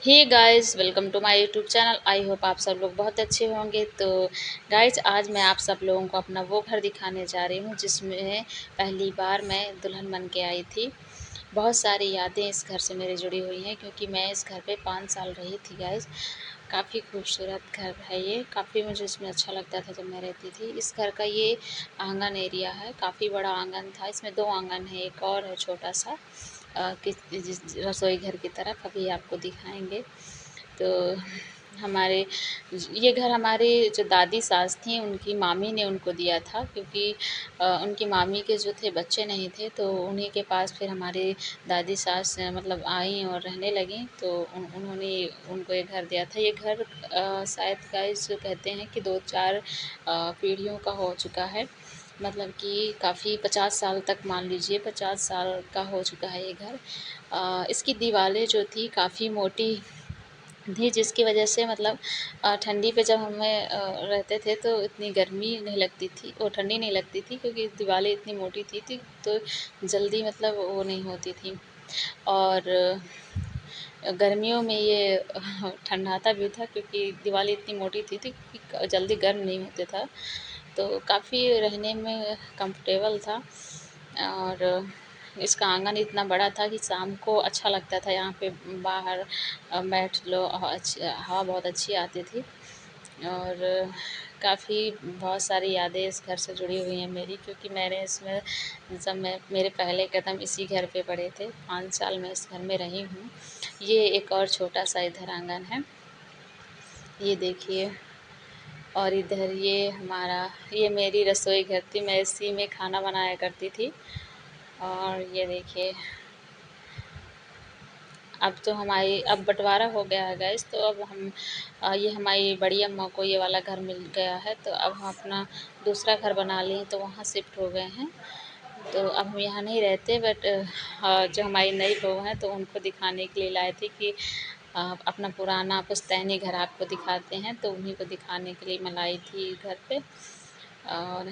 Hey guys, welcome to my YouTube channel. I hope आप सब लोग बहुत अच्छे होंगे। तो गाइस, आज मैं आप सब लोगों को अपना वो घर दिखाने जा रही हूँ जिसमें पहली बार मैं दुल्हन बन के आई थी। बहुत सारी यादें इस घर से मेरी जुड़ी हुई हैं क्योंकि मैं इस घर पे 5 साल रही थी गाइस। काफ़ी खूबसूरत घर है ये, काफ़ी मुझे इसमें अच्छा लगता था जब मैं रहती थी। इस घर का ये आंगन एरिया है, काफ़ी बड़ा आंगन था। इसमें 2 आंगन है, एक और है छोटा-सा रसोई घर की तरफ, अभी आपको दिखाएँगे। तो हमारे ये घर हमारे जो दादी सास थीं, उनकी मामी ने उनको दिया था क्योंकि उनकी मामी के जो थे बच्चे नहीं थे, तो उन्हीं के पास फिर हमारी दादी सास मतलब आईं और रहने लगीं, तो उन्होंने उनको ये घर दिया था। ये घर शायद गाइस कहते हैं कि 2-4 पीढ़ियों का हो चुका है। मतलब कि काफ़ी 50 साल तक, मान लीजिए 50 साल का हो चुका है ये घर। इसकी दीवारें जो थी काफ़ी मोटी थी, जिसकी वजह से मतलब ठंडी पे जब हमें रहते थे तो इतनी गर्मी नहीं लगती थी, वो ठंडी नहीं लगती थी क्योंकि दीवारें इतनी मोटी थी तो जल्दी मतलब वो नहीं होती थी। और गर्मियों में ये ठंडाता भी था क्योंकि दीवारें इतनी मोटी थी कि जल्दी गर्म नहीं होता था। तो काफ़ी रहने में कंफर्टेबल था। और इसका आंगन इतना बड़ा था कि शाम को अच्छा लगता था यहाँ पे बाहर बैठ लो, हवा बहुत अच्छी आती थी। और काफ़ी बहुत सारी यादें इस घर से जुड़ी हुई हैं मेरी, क्योंकि मैंने इसमें जब मैं मेरे पहले कदम इसी घर पे पड़े थे। 5 साल मैं इस घर में रही हूँ। ये एक और छोटा-सा इधर आंगन है, ये देखिए। और इधर ये मेरी रसोई घर थी, मैं इसी में खाना बनाया करती थी। और ये देखिए, अब बँटवारा हो गया है गाइस, तो अब ये हमारी बड़ी अम्मा को ये वाला घर मिल गया है, तो अब हम अपना दूसरा घर बना लिए, तो वहाँ शिफ्ट हो गए हैं। तो अब हम यहाँ नहीं रहते, बट जो हमारी नई बहू हैं तो उनको दिखाने के लिए लाए थे कि अपना पुराना पुश्तैनी घर आपको दिखाते हैं, तो उन्हीं को दिखाने के लिए मैं लाई थी घर पे। और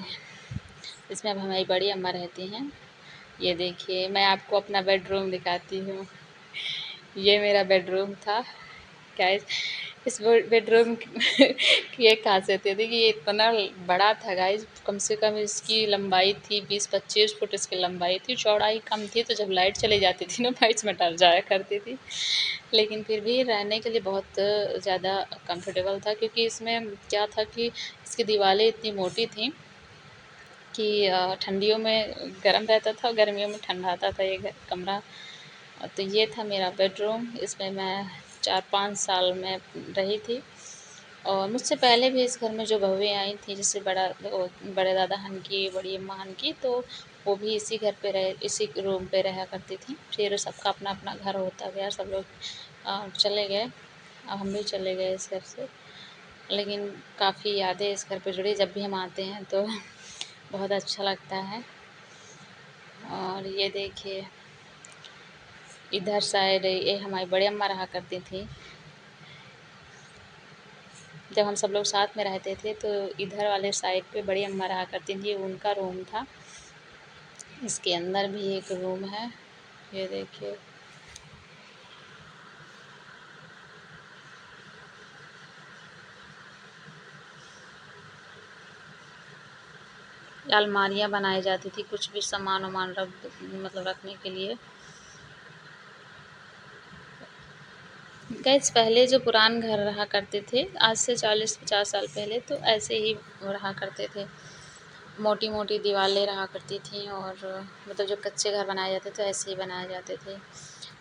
इसमें अब हमारी बड़ी अम्मा रहती हैं। ये देखिए, मैं आपको अपना बेडरूम दिखाती हूँ। ये मेरा बेडरूम था गाइस। इस बेडरूम की एक खासियत ये थी कि ये इतना बड़ा था गाइस। कम से कम इसकी लंबाई थी 20-25 फुट, इसकी लंबाई थी। चौड़ाई कम थी, तो जब लाइट चली जाती थी ना, मैं इसमें डर जाया करती थी। लेकिन फिर भी रहने के लिए बहुत ज़्यादा कंफर्टेबल था, क्योंकि इसमें क्या था कि इसकी दीवारें इतनी मोटी थीं कि ठंडियों में गर्म रहता था और गर्मियों में ठंडा आता था ये कमरा। तो ये था मेरा बेडरूम, इसमें मैं 4-5 साल में रही थी। और मुझसे पहले भी इस घर में जो बहुएँ आई थीं, जैसे बड़े दादा हन की, बड़ी अम्मा हन की, तो वो भी इसी घर पे रहे, इसी रूम पे रहा करती थीं। फिर सबका अपना-अपना घर होता गया, सब लोग चले गए। अब हम भी चले गए इस घर से। लेकिन काफ़ी यादें इस घर पे जुड़ी, जब भी हम आते हैं तो बहुत अच्छा लगता है। और ये देखिए, इधर साइड ये हमारी बड़ी अम्मा रहा करती थीं। जब हम सब लोग साथ में रहते थे तो इधर वाले साइड पे बड़ी अम्मा रहा करती थी, उनका रूम था। इसके अंदर भी एक रूम है, ये देखिए। अलमारियाँ बनाई जाती थी कुछ भी सामान-वामान मतलब रखने के लिए। गाइस, पहले जो पुराने घर रहा करते थे, आज से 40-50 साल पहले, तो ऐसे ही रहा करते थे। मोटी-मोटी दीवारें रहा करती थीं, और मतलब जो कच्चे घर बनाए जाते थे ऐसे ही बनाए जाते थे।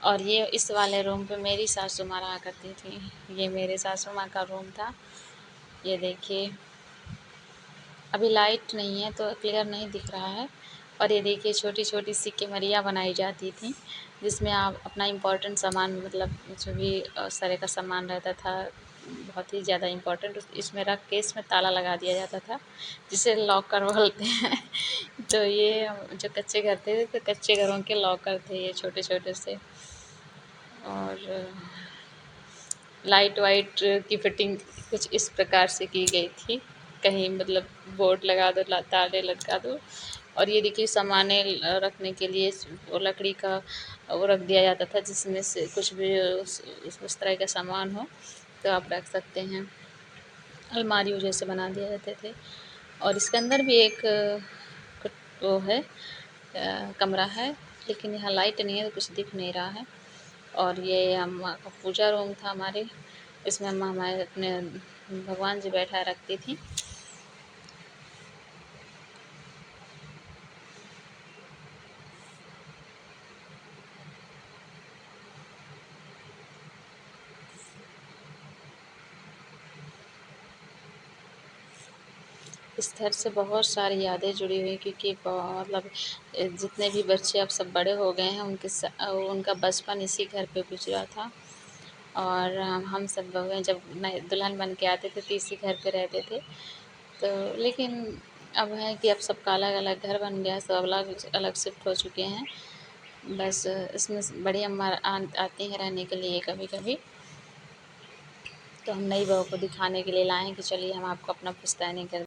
और ये इस वाले रूम पे मेरी सासू माँ रहा करती थीं। ये मेरे सासू माँ का रूम था। ये देखिए, अभी लाइट नहीं है तो क्लियर नहीं दिख रहा है। और ये देखिए, छोटी-छोटी सी केमरियाँ बनाई जाती थीं, जिसमें आप अपना इम्पोर्टेंट सामान, मतलब जो भी उस तरह का सामान रहता था, बहुत ही ज़्यादा इम्पोर्टेंट, इसमें रख के इसमें ताला लगा दिया जाता था, जिसे लॉकर बोलते हैं। तो ये जो कच्चे घर थे, तो कच्चे घरों के लॉकर थे ये छोटे-छोटे से। और लाइट वाइट की फिटिंग कुछ इस प्रकार से की गई थी, कहीं मतलब बोर्ड लगा दो, ताले लटका दो। और ये देखिए, सामानें रखने के लिए वो लकड़ी का वो रख दिया जाता था, जिसमें से कुछ भी उस तरह का सामान हो तो आप रख सकते हैं। अलमारी जैसे बना दिए जाते थे। और इसके अंदर भी एक वो है, कमरा है, लेकिन यहाँ लाइट नहीं है तो कुछ दिख नहीं रहा है। और ये अम्मा का पूजा रूम था हमारे, इसमें अम्मा हमारे अपने भगवान जी बैठा रखती थी। इस घर से बहुत सारी यादें जुड़ी हुई, क्योंकि मतलब जितने भी बच्चे अब सब बड़े हो गए हैं, उनका बचपन इसी घर पे गुजरा था। और हम सब बहुएँ जब नए दुल्हन बन के आते थे तो इसी घर पे रहते थे। तो लेकिन अब है कि अब सबका अलग-अलग घर बन गया है, सब अलग अलग शिफ्ट हो चुके हैं। बस इसमें बड़ी अम्मा आती हैं रहने के लिए कभी-कभी। तो हम नई बहू को दिखाने के लिए लाए हैं कि चलिए हम आपको अपना पुश्तैनी कर